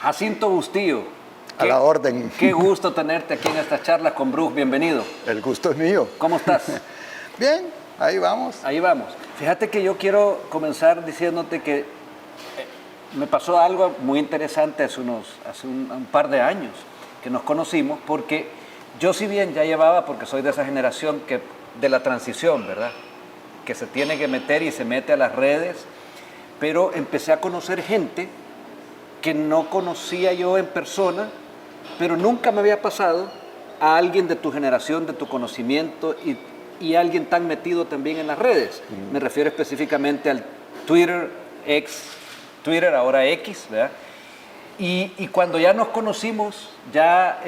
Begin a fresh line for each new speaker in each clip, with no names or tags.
Jacinto Bustillo.
A la orden.
Qué gusto tenerte aquí en esta charla con Bruce. Bienvenido.
El gusto es mío.
¿Cómo estás?
Bien, ahí vamos.
Ahí vamos. Fíjate que yo quiero comenzar diciéndote que me pasó algo muy interesante hace un par de años que nos conocimos, porque yo, si bien ya llevaba, porque soy de esa generación de la transición, ¿verdad? Que se tiene que meter y se mete a las redes, pero empecé a conocer gente que no conocía yo en persona, pero nunca me había pasado a alguien de tu generación, de tu conocimiento y alguien tan metido también en las redes. Me refiero específicamente al Twitter, Twitter, ahora X, ¿verdad? Y cuando ya nos conocimos, ya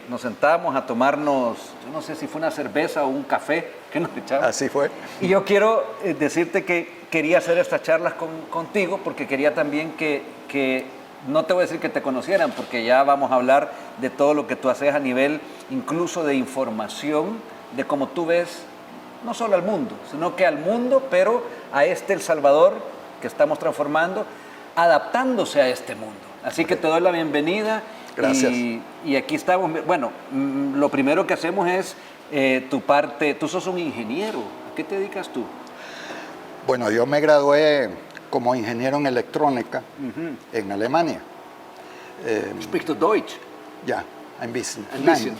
nos sentábamos a tomarnos, yo no sé si fue una cerveza o un café que nos echamos.
Así fue.
Y yo quiero decirte que quería hacer estas charlas contigo porque quería también que no te voy a decir que te conocieran, porque ya vamos a hablar de todo lo que tú haces a nivel incluso de información, de cómo tú ves no solo al mundo, sino que al mundo, pero a El Salvador que estamos transformando, adaptándose a este mundo. Así que te doy la bienvenida.
Gracias.
Y aquí estamos. Bueno, lo primero que hacemos es tu parte. Tú sos un ingeniero. ¿A qué te dedicas tú?
Bueno, yo me gradué como ingeniero en electrónica en Alemania.
Speak to Deutsch.
Ya, ein bisschen.
Ein bisschen.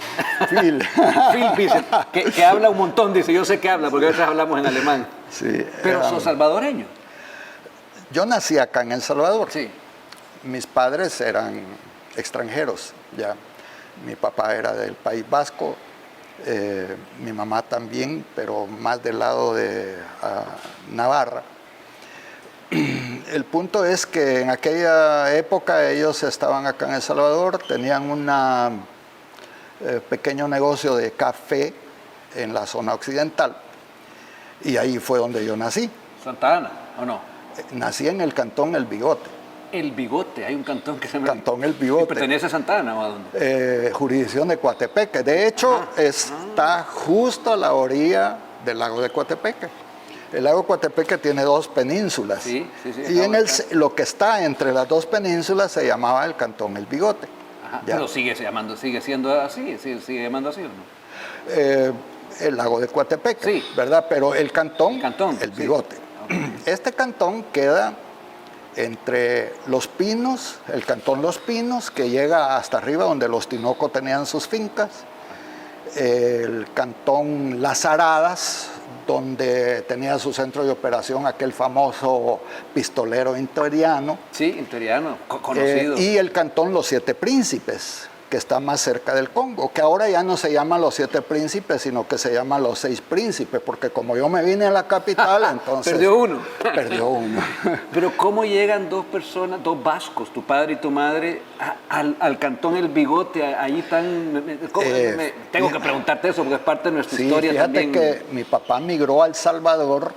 Viel.
Viel bisschen. Que habla un montón, dice. Yo sé que habla, porque a veces hablamos en alemán.
Sí.
Pero sos salvadoreño.
Yo nací acá en El Salvador.
Sí.
Mis padres eran extranjeros, ya. Mi papá era del País Vasco, mi mamá también, pero más del lado de Navarra. El punto es que en aquella época ellos estaban acá en El Salvador, tenían un pequeño negocio de café en la zona occidental y ahí fue donde yo nací.
¿Santa Ana o no?
Nací en el cantón El Bigote.
El Bigote, hay un cantón que se llama...
Cantón El Bigote.
¿Pertenece a Santa Ana o a dónde?
Jurisdicción de Coatepeque. De hecho, está justo a la orilla del lago de Coatepeque. El lago Coatepeque tiene dos penínsulas.
Sí.
Y lo que está entre las dos penínsulas se llamaba el cantón El Bigote.
Ajá, pero sigue siendo así, sigue llamando así, ¿o no?
El lago de Coatepeque,
sí,
¿verdad? Pero el cantón El Bigote.
Sí. Okay.
Este cantón queda entre Los Pinos, el cantón Los Pinos, que llega hasta arriba donde los Tinoco tenían sus fincas, el cantón Las Aradas, donde tenía su centro de operación aquel famoso pistolero interiano.
Sí, interiano, conocido.
Y el cantón Los Siete Príncipes, que está más cerca del Congo, que ahora ya no se llama Los Siete Príncipes, sino que se llama Los Seis Príncipes, porque como yo me vine a la capital, entonces...
Perdió uno.
Perdió uno.
Pero ¿cómo llegan dos personas, dos vascos, tu padre y tu madre, al cantón El Bigote, ahí tan... tengo que preguntarte eso, porque es parte de nuestra historia también.
Fíjate que mi papá migró a El Salvador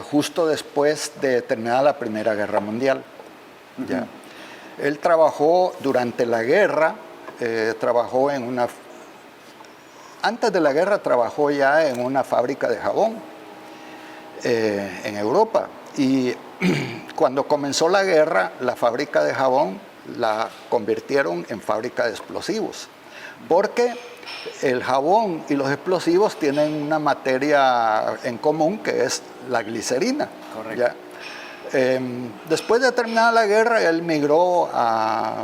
justo después de terminar la Primera Guerra Mundial. ¿Ya? Él trabajó durante la guerra, antes de la guerra trabajó ya en una fábrica de jabón en Europa. Y cuando comenzó la guerra, la fábrica de jabón la convirtieron en fábrica de explosivos. Porque el jabón y los explosivos tienen una materia en común que es la glicerina.
Correcto.
¿Ya? Después de terminar la guerra, él migró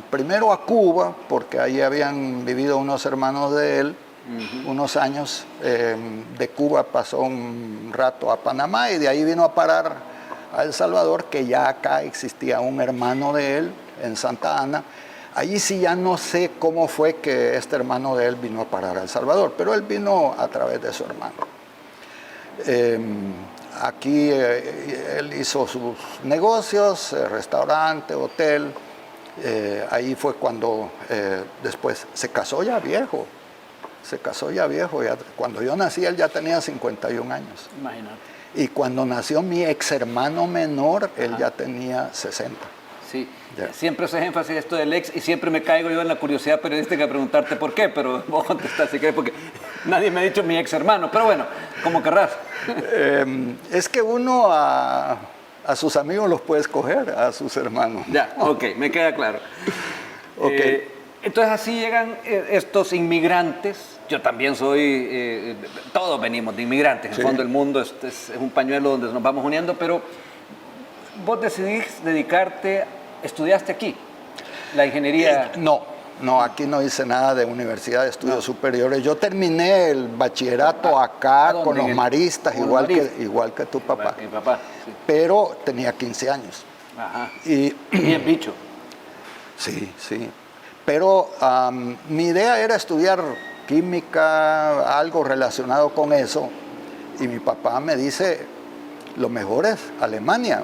primero a Cuba, porque ahí habían vivido unos hermanos de él, unos años. De Cuba pasó un rato a Panamá y de ahí vino a parar a El Salvador, que ya acá existía un hermano de él en Santa Ana. Allí sí ya no sé cómo fue que este hermano de él vino a parar a El Salvador, pero él vino a través de su hermano. Aquí él hizo sus negocios, restaurante, hotel. Ahí fue cuando después se casó ya viejo. Cuando yo nací él ya tenía 51 años.
Imagínate.
Y cuando nació mi ex hermano menor, él ya tenía 60.
Sí, siempre haces énfasis esto del ex y siempre me caigo yo en la curiosidad periodística a preguntarte por qué, pero vos contestás si querés, porque nadie me ha dicho mi ex hermano, pero bueno, como querrás.
Es que uno A sus amigos los puede escoger, a sus hermanos.
Ya, ok, me queda claro.
Ok.
Entonces así llegan estos inmigrantes. Yo también soy, todos venimos de inmigrantes. En el fondo el mundo es un pañuelo donde nos vamos uniendo, pero vos decidís dedicarte, estudiaste aquí, la ingeniería.
No, aquí no hice nada de universidad de estudios superiores. Yo terminé el bachillerato acá con los maristas, igual que tu papá.
Mi papá, sí.
Pero tenía 15 años.
Ajá.
Y,
Bien bicho.
sí. Pero mi idea era estudiar química, algo relacionado con eso. Y mi papá me dice, lo mejor es Alemania.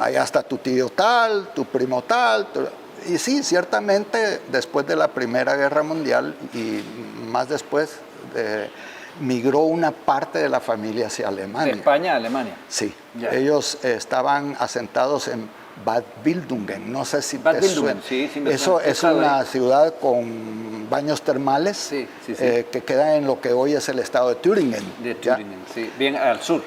Allá está tu tío tal, tu primo tal. Y sí, ciertamente después de la Primera Guerra Mundial y más después, migró una parte de la familia hacia Alemania.
¿De España a Alemania?
Sí.
Ya.
Ellos estaban asentados en Bad Wildungen. No sé si
Bad
te
Wildungen,
suena.
sí, me
Eso
suena.
es una ciudad con baños termales
Sí.
que queda en lo que hoy es el estado de Thüringen.
De
¿ya?
Thüringen, sí. Bien al sur.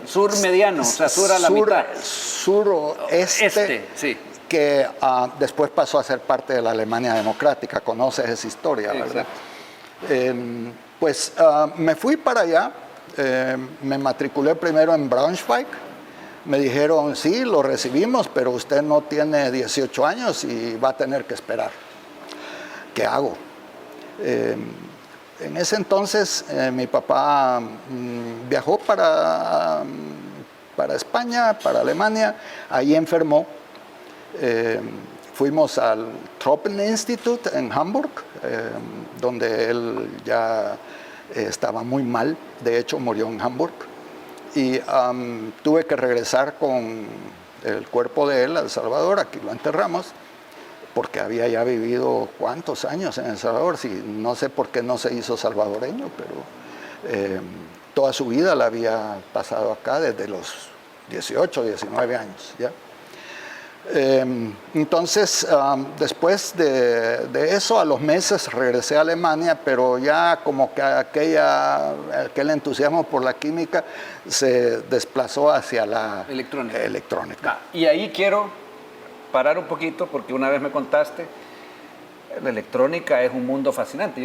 Sur mediano, o sea, sur a la mitad.
Suroeste,
sí.
que después pasó a ser parte de la Alemania democrática. Conoces esa historia, ¿verdad? Pues me fui para allá, me matriculé primero en Braunschweig. Me dijeron, sí, lo recibimos, pero usted no tiene 18 años y va a tener que esperar. ¿Qué hago? En ese entonces mi papá viajó para España, para Alemania, ahí enfermó. Fuimos al Tropen Institute en Hamburg, donde él ya estaba muy mal, de hecho murió en Hamburg. Y tuve que regresar con el cuerpo de él a El Salvador, aquí lo enterramos, porque había ya vivido cuántos años en El Salvador, sí, no sé por qué no se hizo salvadoreño, pero toda su vida la había pasado acá desde los 18, 19 años, ¿ya? Entonces, después de eso, a los meses regresé a Alemania, pero ya como que aquel entusiasmo por la química se desplazó hacia la electrónica.
Y ahí quiero parar un poquito, porque una vez me contaste, la electrónica es un mundo fascinante.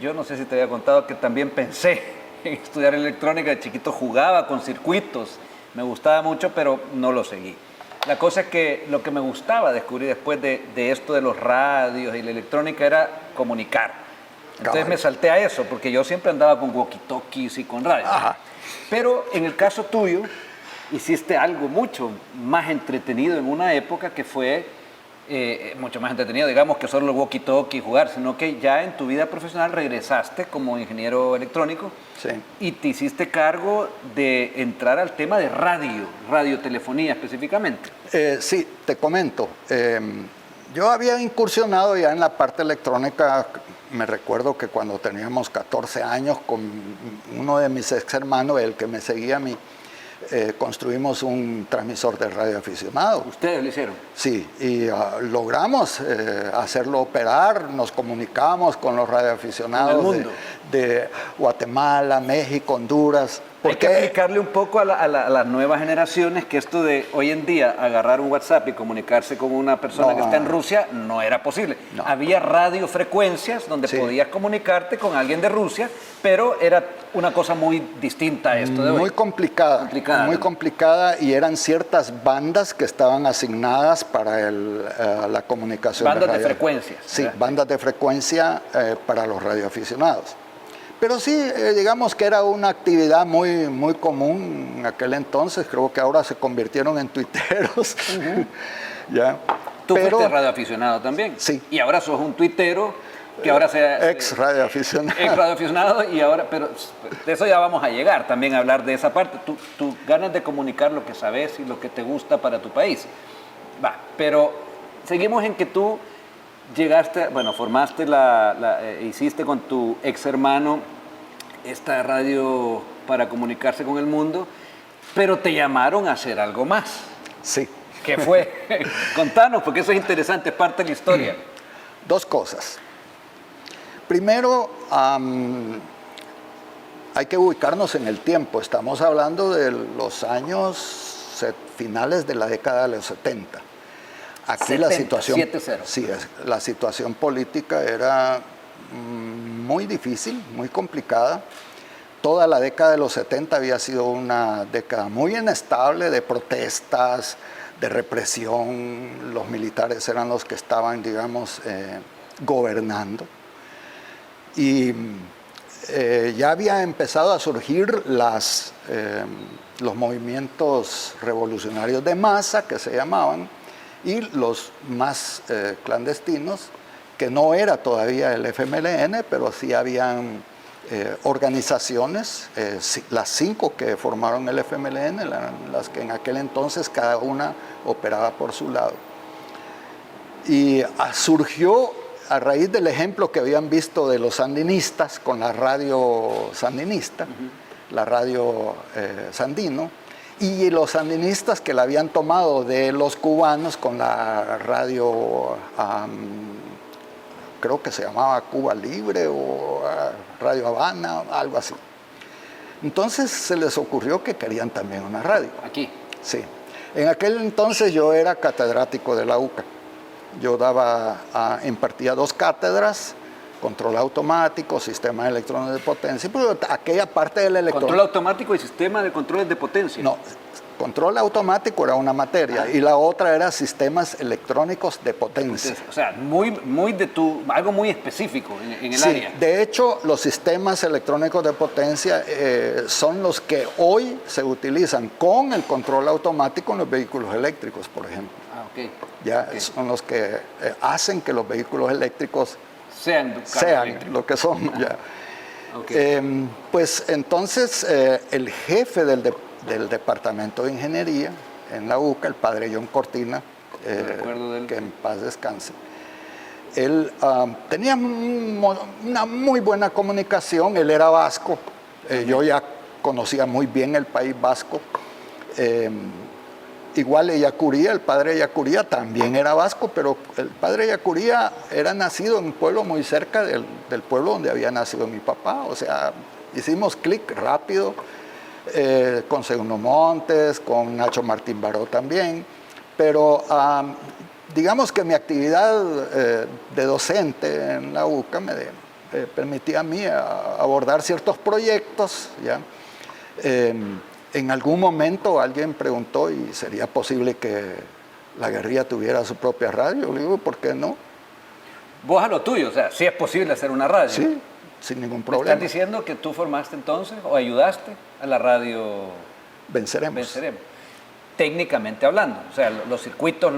Yo no sé si te había contado que también pensé en estudiar electrónica. De chiquito jugaba con circuitos, me gustaba mucho, pero no lo seguí. La cosa es que lo que me gustaba descubrir después de esto de los radios y la electrónica era comunicar. Entonces me salté a eso, porque yo siempre andaba con walkie-talkies y con radio.
Ajá.
Pero en el caso tuyo, hiciste algo mucho más entretenido en una época que fue mucho más entretenido, digamos, que solo el walkie-talkie y jugar, sino que ya en tu vida profesional regresaste como ingeniero electrónico.
Sí.
Y te hiciste cargo de entrar al tema de radiotelefonía específicamente.
Sí, te comento. Yo había incursionado ya en la parte electrónica. Me recuerdo que cuando teníamos 14 años, con uno de mis ex hermanos, el que me seguía a mí, construimos un transmisor de radioaficionado.
¿Ustedes lo hicieron?
Sí, y logramos hacerlo operar, nos comunicamos con los radioaficionados de Guatemala, México, Honduras.
Hay que explicarle un poco a las nuevas generaciones que esto de hoy en día agarrar un WhatsApp y comunicarse con una persona que está en Rusia no era posible.
No.
Había radiofrecuencias donde podías comunicarte con alguien de Rusia, pero era una cosa muy distinta a esto de hoy.
Muy complicada, muy complicada, y eran ciertas bandas que estaban asignadas para la comunicación.
Bandas de frecuencias.
Sí,
¿verdad?
bandas de frecuencia para los radioaficionados. Pero sí, digamos que era una actividad muy, muy común en aquel entonces. Creo que ahora se convirtieron en tuiteros. ¿Ya?
Tú fuiste radioaficionado también.
Sí.
Y ahora sos un tuitero que ahora sea...
Ex radioaficionado.
Ex radioaficionado y ahora... Pero de eso ya vamos a llegar también a hablar de esa parte. Tú ganas de comunicar lo que sabes y lo que te gusta para tu país. Va, pero seguimos en que tú... Llegaste, bueno, formaste hiciste con tu ex hermano esta radio para comunicarse con el mundo, pero te llamaron a hacer algo más.
Sí.
¿Qué fue? Contanos, porque eso es interesante, es parte de la historia.
Dos cosas. Primero, hay que ubicarnos en el tiempo. Estamos hablando de los años finales de la década de los 70. Aquí
70,
la situación,
7-0.
sí, la situación política era muy difícil, muy complicada. Toda la década de los 70 había sido una década muy inestable de protestas, de represión. Los militares eran los que estaban, digamos, gobernando. Y ya había empezado a surgir los movimientos revolucionarios de masa, que se llamaban, y los más clandestinos, que no era todavía el FMLN, pero sí habían organizaciones, las 5 que formaron el FMLN, las que en aquel entonces cada una operaba por su lado. Y surgió a raíz del ejemplo que habían visto de los sandinistas con la radio sandinista, la radio Sandino, y los sandinistas que la habían tomado de los cubanos con la radio, creo que se llamaba Cuba Libre o Radio Habana, algo así. Entonces se les ocurrió que querían también una radio.
Aquí.
Sí. En aquel entonces yo era catedrático de la UCA. Yo impartía 2 cátedras, control automático, sistema electrónico de potencia, pero aquella parte del electrónico...
Control automático y sistema de controles de potencia.
No, control automático era una materia y la otra era sistemas electrónicos de potencia.
O sea, algo muy específico en el
Sí,
área.
de hecho, los sistemas electrónicos de potencia son los que hoy se utilizan con el control automático en los vehículos eléctricos, por ejemplo.
Ah, ok.
Ya
Okay.
son los que hacen que los vehículos eléctricos
sean
lo que son. Ya.
Okay.
Pues entonces el jefe del departamento de ingeniería en la UCA, el padre John Cortina, que en paz descanse, él tenía una muy buena comunicación. Él era vasco, yo ya conocía muy bien el País Vasco. Igual Ellacuría, el padre Ellacuría también era vasco, pero el padre Ellacuría era nacido en un pueblo muy cerca del pueblo donde había nacido mi papá. O sea, hicimos clic rápido con Segundo Montes, con Nacho Martín Baró también. Pero digamos que mi actividad de docente en la UCA me permitía a mí abordar ciertos proyectos, ¿ya? En algún momento alguien preguntó, ¿y sería posible que la guerrilla tuviera su propia radio? Le digo, ¿por qué no?
Vos a lo tuyo, o sea, sí es posible hacer una radio.
Sí, sin ningún problema.
¿Me estás diciendo que tú formaste entonces o ayudaste a la radio
Venceremos?
Técnicamente hablando, o sea, los circuitos,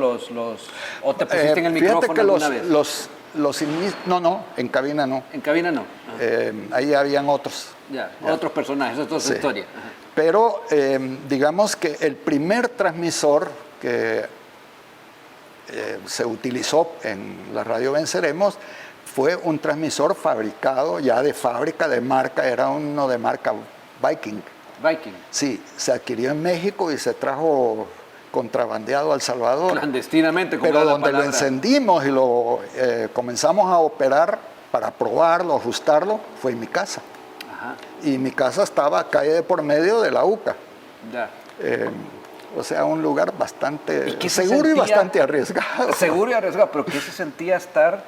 o te pusiste en el micrófono
que
alguna vez.
No, en cabina no.
En cabina no.
Ahí habían otros.
Ya. Otros personajes, eso es otra historia. Ajá.
Pero digamos que el primer transmisor que se utilizó en la radio Venceremos fue un transmisor fabricado ya de fábrica, de marca, era uno de marca Viking.
Viking.
Sí, se adquirió en México y se trajo contrabandeado a El Salvador.
Clandestinamente, como
pero
la
donde
palabra.
lo encendimos y lo comenzamos a operar para probarlo, ajustarlo, fue en mi casa.
Ajá.
Y mi casa estaba calle de por medio de la UCA.
Ya.
O sea, un lugar bastante
seguro
y bastante arriesgado.
Seguro y arriesgado, pero ¿qué se sentía ser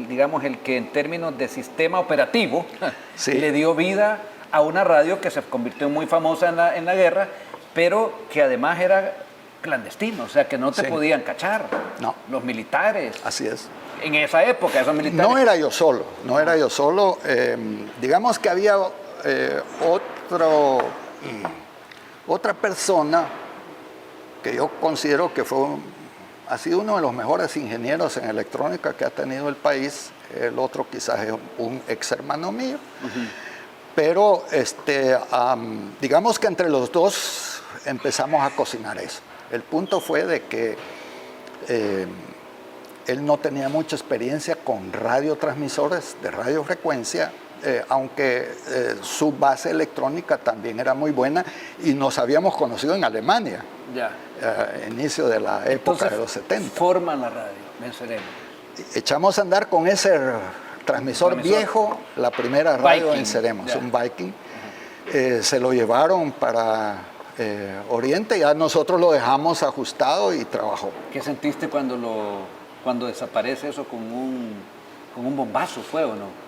digamos, el que en términos de sistema operativo
Sí.
le dio vida a una radio que se convirtió muy famosa en la guerra, pero que además era clandestino, o sea, que no te
Sí.
podían cachar?
No.
Los militares.
Así es.
En esa época, esos militares.
No era yo solo. Digamos que había otra persona que yo considero que ha sido uno de los mejores ingenieros en electrónica que ha tenido el país. El otro quizás es un ex hermano mío. Pero digamos que entre los dos empezamos a cocinar eso. El punto fue de que él no tenía mucha experiencia con radiotransmisores de radiofrecuencia, aunque su base electrónica también era muy buena y nos habíamos conocido en Alemania,
Ya.
inicio de la época de los 70.
Forman la radio, Venceremos.
Echamos a andar con ese transmisor viejo, la primera radio
Viking,
Venceremos,
ya.
un Viking. Se lo llevaron para Oriente, ya nosotros lo dejamos ajustado y trabajó.
¿Qué sentiste cuando desaparece eso con un bombazo? ¿Fue o no?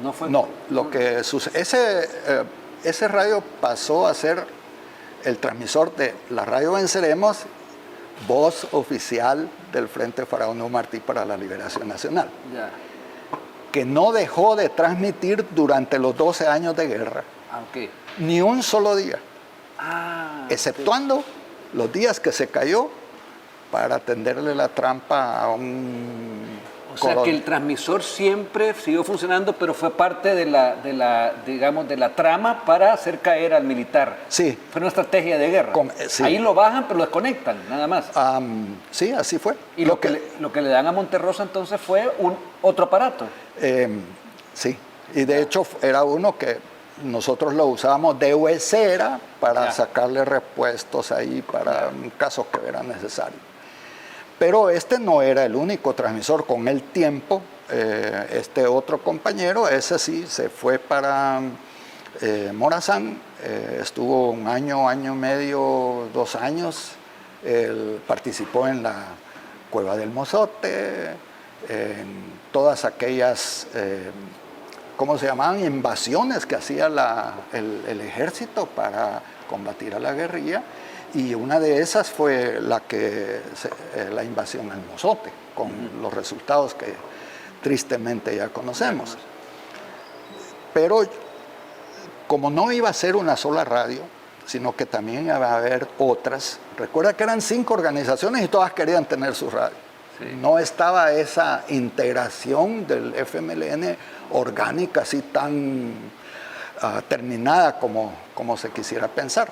¿No fue?
No, lo que sucede, ese radio pasó a ser el transmisor de la radio Venceremos, voz oficial del Frente Faraón Martí para la Liberación Nacional,
Ya.
que no dejó de transmitir durante los 12 años de guerra,
Ah, ok.
ni un solo día, exceptuando
ok.
los días que se cayó para tenderle la trampa a un
O sea que el transmisor siempre siguió funcionando, pero fue parte digamos, de la trama para hacer caer al militar.
Sí.
Fue una estrategia de guerra.
Sí.
Ahí lo bajan, pero lo desconectan, nada más.
Sí, así fue.
Y lo que le dan a Monterrosa entonces fue otro aparato.
Sí, y de hecho era uno que nosotros lo usábamos de huesera para
Ya.
sacarle repuestos ahí para casos que eran necesarios. Pero este no era el único transmisor. Con el tiempo, este otro compañero, ese sí, se fue para Morazán, estuvo un año y medio, 2 años, él participó en la Cueva del Mozote, en todas aquellas, ¿cómo se llamaban? Invasiones que hacía el ejército para combatir a la guerrilla. Y una de esas fue la invasión al Mozote, con los resultados que tristemente ya conocemos. Pero como no iba a ser una sola radio, sino que también iba a haber otras, recuerda que eran 5 organizaciones y todas querían tener su radio. Sí. No estaba esa integración del FMLN orgánica así tan terminada como se quisiera pensar.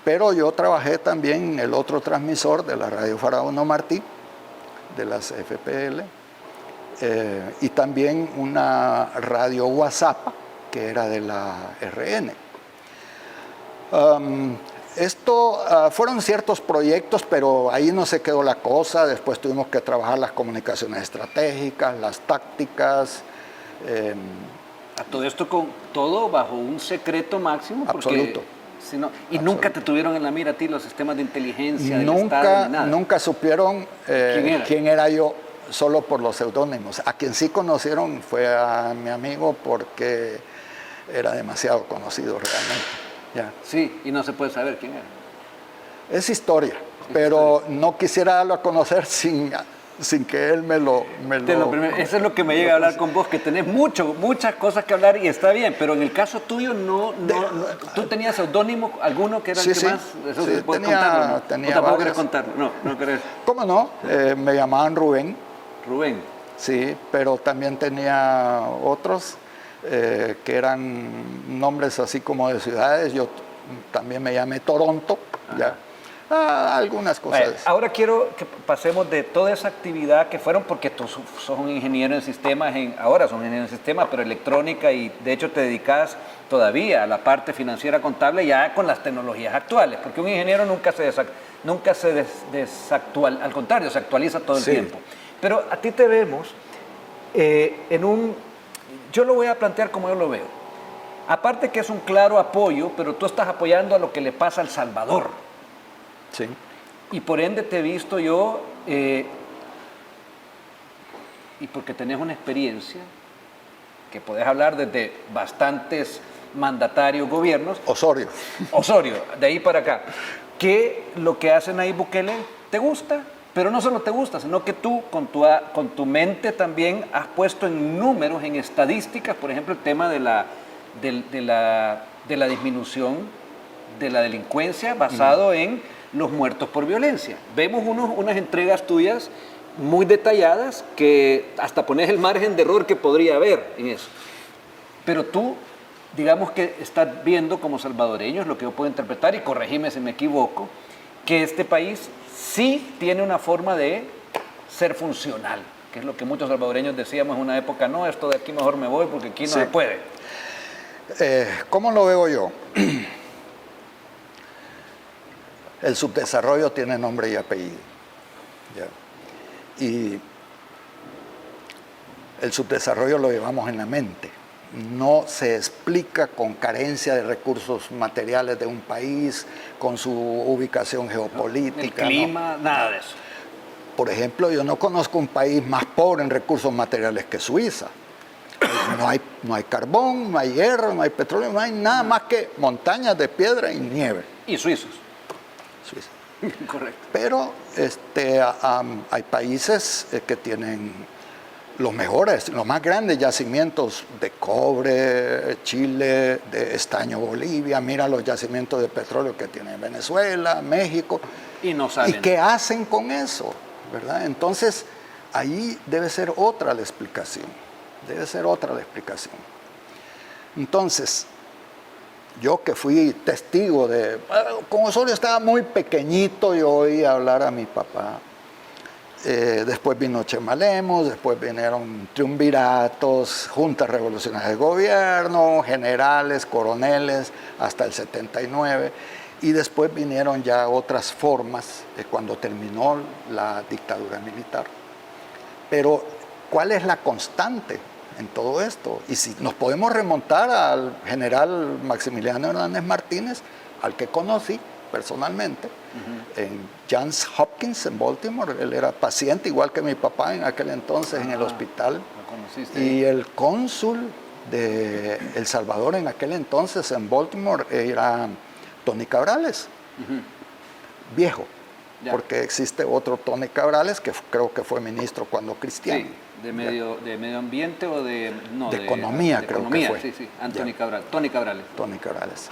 Pero yo trabajé también en el otro transmisor de la radio Faraón Martí, de las FPL, y también una radio WhatsApp, que era de la RN. Fueron ciertos proyectos, pero ahí no se quedó la cosa. Después tuvimos que trabajar las comunicaciones estratégicas, las tácticas. A
todo esto todo bajo un secreto máximo.
Absoluto.
Nunca te tuvieron en la mira a ti los sistemas de inteligencia del Estado, ni nada.
Nunca supieron quién era yo, solo por los seudónimos. A quien sí conocieron fue a mi amigo porque era demasiado conocido realmente. Ya.
Sí, y no se puede saber quién era.
Es historia, pero no quisiera darlo a conocer sin que él me lo
eso es lo que me llega a hablar con vos, que tenés muchas cosas que hablar y está bien, pero en el caso tuyo ¿tú tenías seudónimo alguno que era el que más? ¿Eso
sí,
puedes contarlo? ¿No?
Tenía
¿O tampoco
varias.
querés contarlo? No querés.
¿Cómo no? Me llamaban Rubén.
Rubén.
Sí, pero también tenía otros que eran nombres así como de ciudades. Yo también me llamé Toronto, ya. Algunas cosas.
Ahora quiero que pasemos de toda esa actividad que fueron, porque tú sos un ingeniero en sistemas, ahora sos un ingeniero en sistemas, pero electrónica, y de hecho te dedicas todavía a la parte financiera contable ya con las tecnologías actuales, porque un ingeniero nunca se desactualiza, al contrario, se actualiza todo el tiempo. Pero a ti te vemos yo lo voy a plantear como yo lo veo. Aparte que es un claro apoyo, pero tú estás apoyando a lo que le pasa a El Salvador.
Sí.
Y por ende te he visto yo, y porque tenés una experiencia, que podés hablar desde bastantes mandatarios, gobiernos.
Osorio,
de ahí para acá. Que lo que hacen ahí Bukele te gusta, pero no solo te gusta, sino que tú con tu mente también has puesto en números, en estadísticas, por ejemplo, el tema de la disminución de la delincuencia basado en los muertos por violencia. Vemos unas entregas tuyas muy detalladas que hasta pones el margen de error que podría haber en eso. Pero tú, digamos que estás viendo como salvadoreños, lo que yo puedo interpretar, y corregime si me equivoco, que este país sí tiene una forma de ser funcional, que es lo que muchos salvadoreños decíamos en una época, no, esto de aquí mejor me voy porque aquí no se puede.
¿Cómo lo veo yo? El subdesarrollo tiene nombre y apellido. ¿Ya? Y el subdesarrollo lo llevamos en la mente. no se explica con carencia de recursos materiales de un país, con su ubicación geopolítica.
El clima,
¿no?
nada de eso.
Por ejemplo, yo no conozco un país más pobre en recursos materiales que Suiza. No hay carbón, no hay hierro, no hay petróleo, no hay nada más que montañas de piedra y nieve.
Y suizos.
Suiza.
Correcto.
Pero hay países que tienen los mejores, los más grandes yacimientos de cobre, Chile, de estaño Bolivia, mira los yacimientos de petróleo que tiene Venezuela, México.
Y no saben.
¿Y qué hacen con eso? ¿Verdad? Entonces, ahí debe ser otra la explicación. Debe ser otra la explicación. Entonces, yo que fui testigo de... Como Osorio estaba muy pequeñito, yo oí hablar a mi papá. Después vino Chema Lemos, después vinieron triunviratos, juntas revolucionarias de gobierno, generales, coroneles, hasta el 79. Y después vinieron ya otras formas cuando terminó la dictadura militar. Pero, ¿cuál es la constante en todo esto? Y si nos podemos remontar al general Maximiliano Hernández Martínez, al que conocí personalmente, en Johns Hopkins, en Baltimore. Él era paciente, igual que mi papá en aquel entonces, en el hospital.
¿Lo conociste?
Y el cónsul de El Salvador en aquel entonces, en Baltimore, era Tony Cabrales, viejo,
Ya.
porque existe otro Tony Cabrales que creo que fue ministro cuando Cristiano.
Sí, de medio ambiente o de... No,
de economía,
de
creo
economía,
que fue.
Sí, Tony Cabrales.
Tony Cabrales.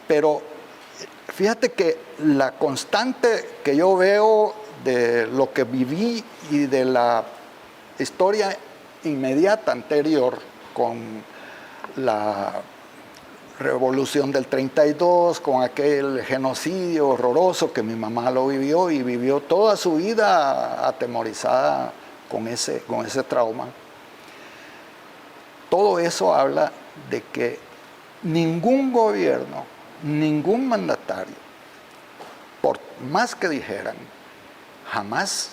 Pero fíjate que la constante que yo veo de lo que viví y de la historia inmediata anterior con la revolución del 32, con aquel genocidio horroroso que mi mamá lo vivió y vivió toda su vida atemorizada con ese trauma. Todo eso habla de que ningún gobierno, ningún mandatario, por más que dijeran, jamás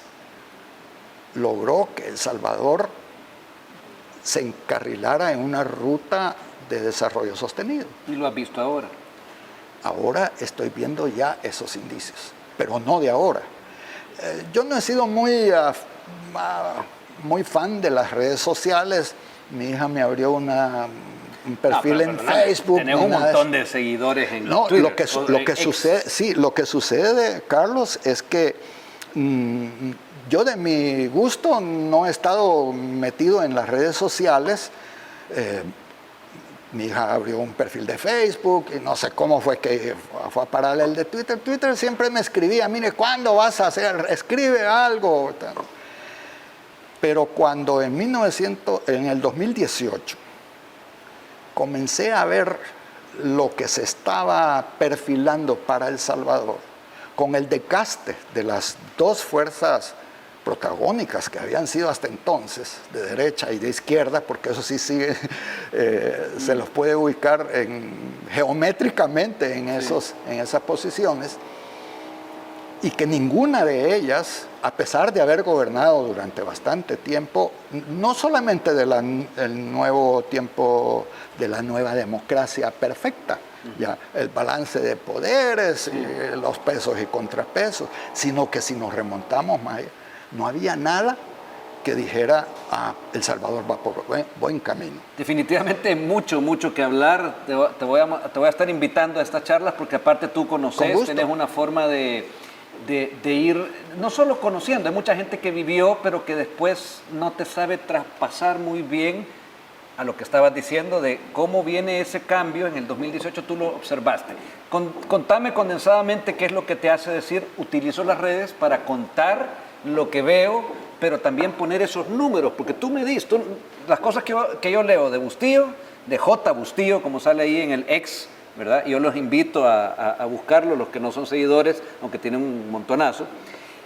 logró que El Salvador se encarrilara en una ruta de desarrollo sostenido.
Y lo has visto ahora.
Ahora estoy viendo ya esos indicios, pero no de ahora. Yo no he sido muy fan de las redes sociales. Mi hija me abrió un perfil en Facebook.
Tenés un montón de seguidores en Twitter.
Lo que sucede, Carlos, es que yo de mi gusto no he estado metido en las redes sociales. Mi hija abrió un perfil de Facebook y no sé cómo fue que fue a parar el de Twitter. Twitter siempre me escribía, mire, ¿cuándo vas a hacer? Escribe algo. Pero cuando en el 2018 comencé a ver lo que se estaba perfilando para El Salvador, con el desgaste de las dos fuerzas protagónicas que habían sido hasta entonces, de derecha y de izquierda, porque eso sí sigue, se los puede ubicar geométricamente en esas posiciones, y que ninguna de ellas, a pesar de haber gobernado durante bastante tiempo, no solamente del nuevo tiempo de la nueva democracia perfecta, ya el balance de poderes, los pesos y contrapesos, sino que si nos remontamos más allá, no había nada que dijera, El Salvador va por buen camino.
Definitivamente mucho que hablar. Te voy a estar invitando a estas charlas porque aparte tú conoces, tenés una forma de ir, no solo conociendo, hay mucha gente que vivió, pero que después no te sabe traspasar muy bien a lo que estabas diciendo de cómo viene ese cambio. En el 2018 tú lo observaste. Contame condensadamente qué es lo que te hace decir, utilizo las redes para contar lo que veo, pero también poner esos números, porque tú me diste las cosas que yo leo de Bustillo, de J. Bustillo, como sale ahí en el ex, ¿verdad? Y yo los invito a buscarlo, los que no son seguidores, aunque tienen un montonazo,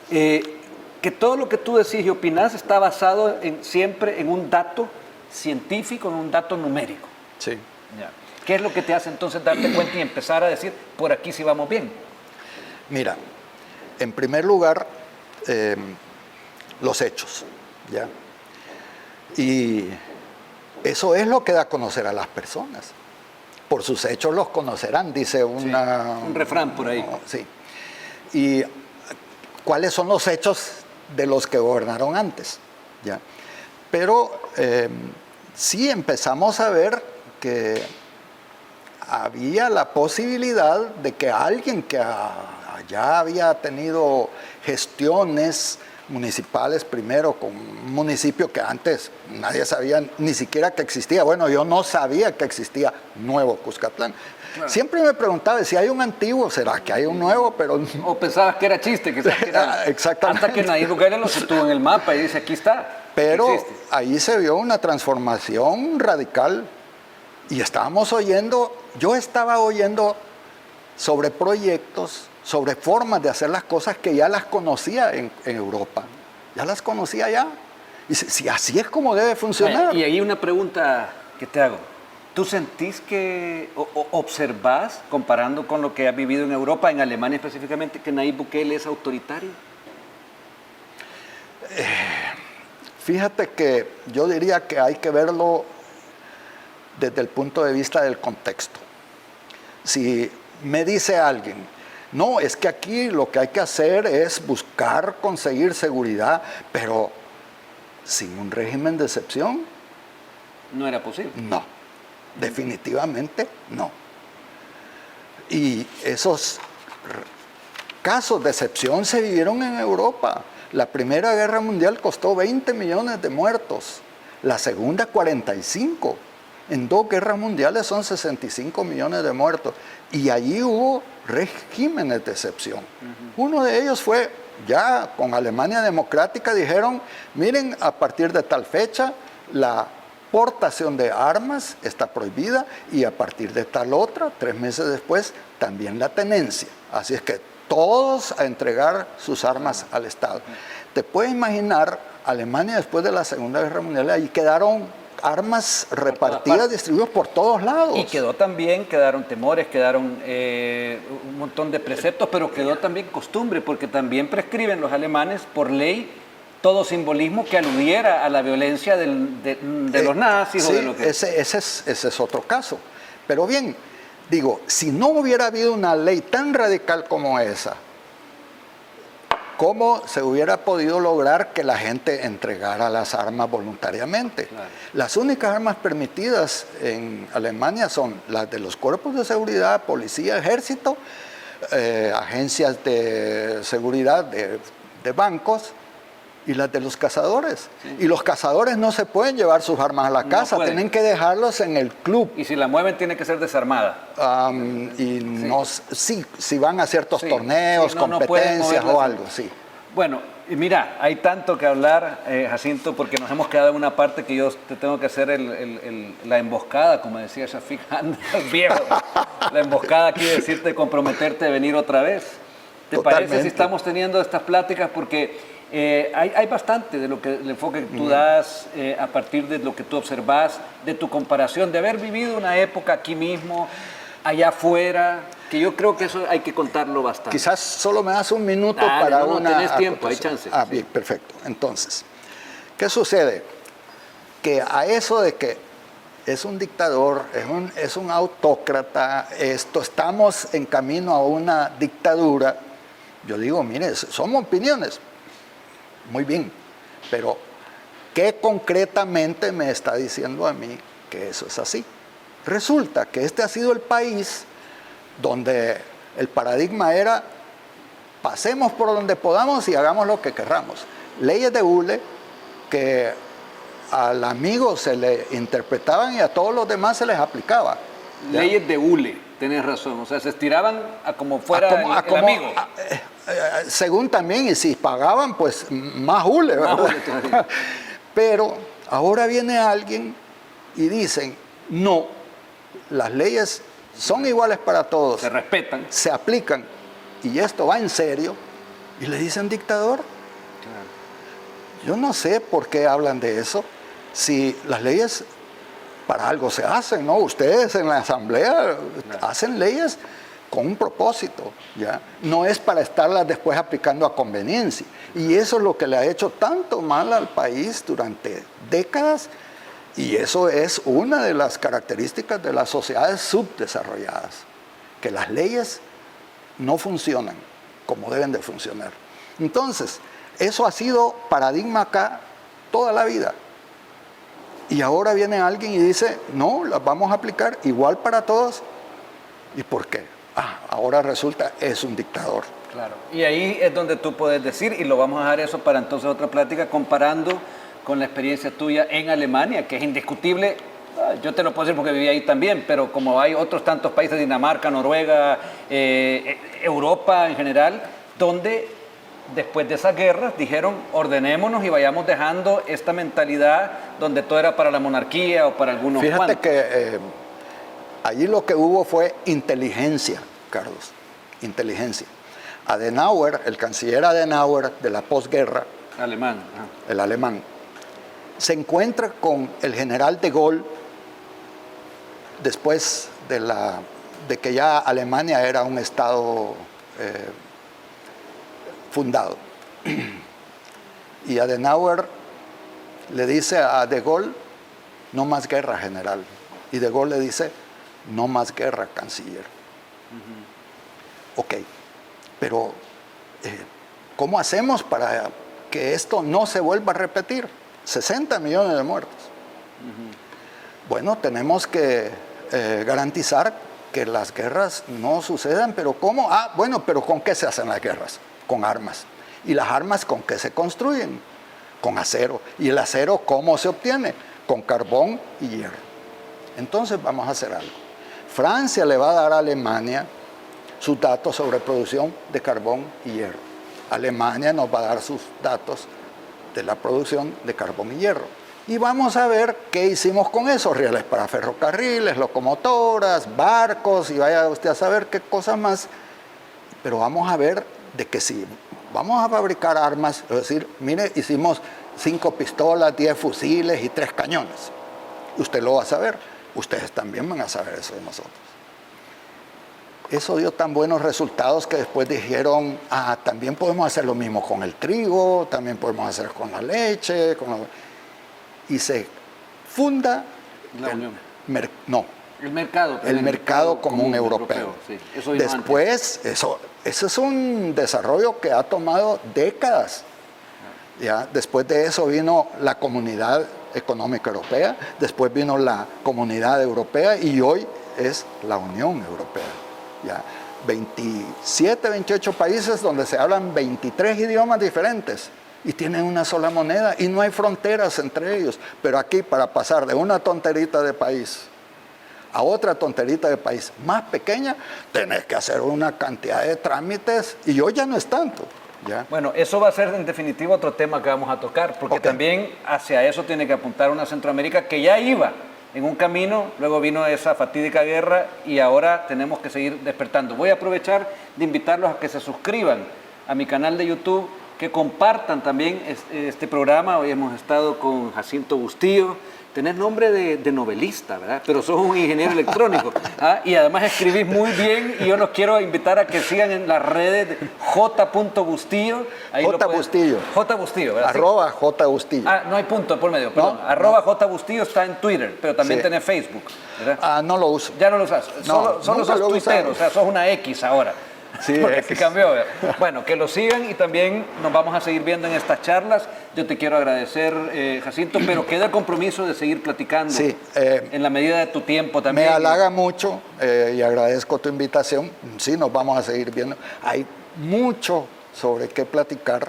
que todo lo que tú decís y opinás está basado siempre en un dato científico, en un dato numérico.
Sí.
Ya. ¿Qué es lo que te hace entonces darte cuenta y empezar a decir, por aquí sí vamos bien?
Mira, en primer lugar, los hechos, ¿ya? Y eso es lo que da a conocer a las personas. Por sus hechos los conocerán, dice
un refrán por ahí.
Sí. ¿Y cuáles son los hechos de los que gobernaron antes? ¿Ya? Pero sí empezamos a ver que había la posibilidad de que alguien que ya había tenido gestiones municipales, primero con un municipio que antes nadie sabía ni siquiera que existía. Bueno, yo no sabía que existía Nuevo Cuscatlán. Claro. Siempre me preguntaba si hay un antiguo, será que hay un nuevo, pero...
O pensabas que era chiste, quizás que era...
Exactamente.
Hasta que Nayib Bukele lo situó en el mapa y dice, aquí está.
Pero
existe.
Ahí se vio una transformación radical y estábamos oyendo, yo estaba oyendo sobre proyectos, sobre formas de hacer las cosas que ya las conocía en Europa. Ya las conocía ya. Y si así es como debe funcionar.
Y ahí una pregunta que te hago. ¿Tú sentís que, o observás, comparando con lo que has vivido en Europa, en Alemania específicamente, que Nayib Bukele es autoritario?
Fíjate que yo diría que hay que verlo desde el punto de vista del contexto. Si me dice alguien, no, es que aquí lo que hay que hacer es buscar conseguir seguridad, pero sin un régimen de excepción.
No era posible.
No, definitivamente no. Y esos casos de excepción se vivieron en Europa. La Primera Guerra Mundial costó 20 millones de muertos, la Segunda 45. En 2 guerras mundiales son 65 millones de muertos. Y allí hubo regímenes de excepción. Uno de ellos fue, ya con Alemania Democrática, dijeron, miren, a partir de tal fecha, la portación de armas está prohibida y a partir de tal otra, 3 meses después, también la tenencia. Así es que todos a entregar sus armas al Estado. Te puedes imaginar, Alemania después de la Segunda Guerra Mundial, ahí quedaron armas repartidas, distribuidas por todos lados.
Y quedaron temores, quedaron un montón de preceptos, pero quedó también costumbre, porque también prescriben los alemanes por ley todo simbolismo que aludiera a la violencia de los nazis.
Sí,
o de lo que...
ese es otro caso. Pero bien, digo, si no hubiera habido una ley tan radical como esa, ¿cómo se hubiera podido lograr que la gente entregara las armas voluntariamente? Claro. Las únicas armas permitidas en Alemania son las de los cuerpos de seguridad, policía, ejército, agencias de seguridad de bancos y las de los cazadores. Sí. Y los cazadores no se pueden llevar sus armas a la casa, tienen que dejarlos en el club.
Y si la mueven tiene que ser desarmada.
Si van a ciertos torneos, competencias o algo, sí.
Bueno, y mira, hay tanto que hablar, Jacinto, porque nos hemos quedado en una parte que yo te tengo que hacer la emboscada, como decía Shafiq Hanna, el viejo. La emboscada aquí, decirte, comprometerte a venir otra vez. ¿Te parece si estamos teniendo estas pláticas? Porque hay bastante de lo que el enfoque que tú das a partir de lo que tú observas, de tu comparación, de haber vivido una época aquí mismo, allá afuera, que yo creo que eso hay que contarlo bastante.
Quizás solo me das un minuto para una...
tenés tiempo, hay chance.
Bien, perfecto. Entonces, ¿qué sucede? Que a eso de que es un dictador, es un autócrata, estamos en camino a una dictadura, yo digo, mire, son opiniones. Muy bien, pero ¿qué concretamente me está diciendo a mí que eso es así? Resulta que este ha sido el país donde el paradigma era pasemos por donde podamos y hagamos lo que querramos. Leyes de hule que al amigo se le interpretaban y a todos los demás se les aplicaba. ¿Ya?
Leyes de hule, tenés razón, o sea, se estiraban a como fuera el amigo.
Según también, y si pagaban, pues más hule, ¿verdad? Pero ahora viene alguien y dicen, no, las leyes son iguales para todos.
Se respetan.
Se aplican. Y esto va en serio. Y le dicen dictador. Claro. Yo no sé por qué hablan de eso. Si las leyes para algo se hacen, ¿no? Ustedes en la asamblea hacen leyes con un propósito, ¿ya? No es para estarlas después aplicando a conveniencia. Y eso es lo que le ha hecho tanto mal al país durante décadas, Y eso es una de las características de las sociedades subdesarrolladas, que las leyes no funcionan como deben de funcionar. Entonces, eso ha sido paradigma acá toda la vida. Y ahora viene alguien y dice, no, las vamos a aplicar igual para todos. ¿Y por qué? Ahora resulta, es un dictador.
Claro. Y ahí es donde tú puedes decir, y lo vamos a dejar eso para entonces otra plática, comparando con la experiencia tuya en Alemania, que es indiscutible. Yo te lo puedo decir porque viví ahí también, pero como hay otros tantos países, Dinamarca, Noruega, Europa en general, donde después de esas guerras dijeron, ordenémonos y vayamos dejando esta mentalidad donde todo era para la monarquía o para algunos
Fíjate
cuantos.
que allí lo que hubo fue inteligencia, Carlos, inteligencia. Adenauer, el canciller Adenauer de la posguerra,
Alemán.
el alemán, se encuentra con el general de Gaulle después de que ya Alemania era un estado fundado. Y Adenauer le dice a de Gaulle, no más guerra, general. Y de Gaulle le dice, no más guerra, canciller. Ok, pero ¿cómo hacemos para que esto no se vuelva a repetir? 60 millones de muertos. Bueno, tenemos que garantizar que las guerras no sucedan, pero ¿cómo? Bueno, pero ¿con qué se hacen las guerras? Con armas. ¿Y las armas con qué se construyen? Con acero. ¿Y el acero cómo se obtiene? Con carbón y hierro. Entonces vamos a hacer algo. Francia le va a dar a Alemania sus datos sobre producción de carbón y hierro. Alemania nos va a dar sus datos de la producción de carbón y hierro. Y vamos a ver qué hicimos con esos rieles para ferrocarriles, locomotoras, barcos, y vaya usted a saber qué cosas más. Pero vamos a ver de que si vamos a fabricar armas, es decir, mire, hicimos 5 pistolas, 10 fusiles y 3 cañones. Usted lo va a saber, ustedes también van a saber eso de nosotros. Eso dio tan buenos resultados que después dijeron, también podemos hacer lo mismo con el trigo, también podemos hacer con la leche, y se funda
La Unión.
El mercado común europeo.
Sí. Eso
después, eso es un desarrollo que ha tomado décadas. ¿Ya? Después de eso vino la Comunidad Económica Europea, después vino la Comunidad Europea y hoy es la Unión Europea. ¿Ya? 27, 28 países donde se hablan 23 idiomas diferentes y tienen una sola moneda y no hay fronteras entre ellos. Pero aquí, para pasar de una tonterita de país a otra tonterita de país más pequeña, tenés que hacer una cantidad de trámites y hoy ya no es tanto. ¿Ya?
Bueno, eso va a ser en definitiva otro tema que vamos a tocar, porque también hacia eso tiene que apuntar una Centroamérica que ya iba en un camino, luego vino esa fatídica guerra y ahora tenemos que seguir despertando. Voy a aprovechar de invitarlos a que se suscriban a mi canal de YouTube, que compartan también este programa. Hoy hemos estado con Jacinto Bustillo. Tenés nombre de novelista, ¿verdad? Pero sos un ingeniero electrónico. Y además escribís muy bien y yo los quiero invitar a que sigan en las redes de j.bustillo.
J. Bustillo.
J. Bustillo, ¿verdad?
@ J. Bustillo.
No hay punto por medio, perdón.
No.
@J. Bustillo está en Twitter, pero también tenés Facebook, ¿verdad?
No lo uso.
Ya no lo usas.
No,
solo sos tuitero, o sea, sos una X ahora.
Sí,
porque se cambió. Bueno, que lo sigan y también nos vamos a seguir viendo en estas charlas. Yo te quiero agradecer, Jacinto, pero queda el compromiso de seguir platicando en la medida de tu tiempo también.
Me halaga mucho y agradezco tu invitación. Sí, nos vamos a seguir viendo. Hay mucho sobre qué platicar.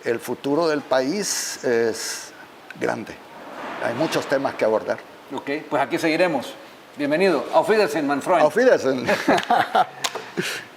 El futuro del país es grande. Hay muchos temas que abordar.
Ok, pues aquí seguiremos. Bienvenido. Auf Wiedersehen, mein Freund.
Auf Wiedersehen.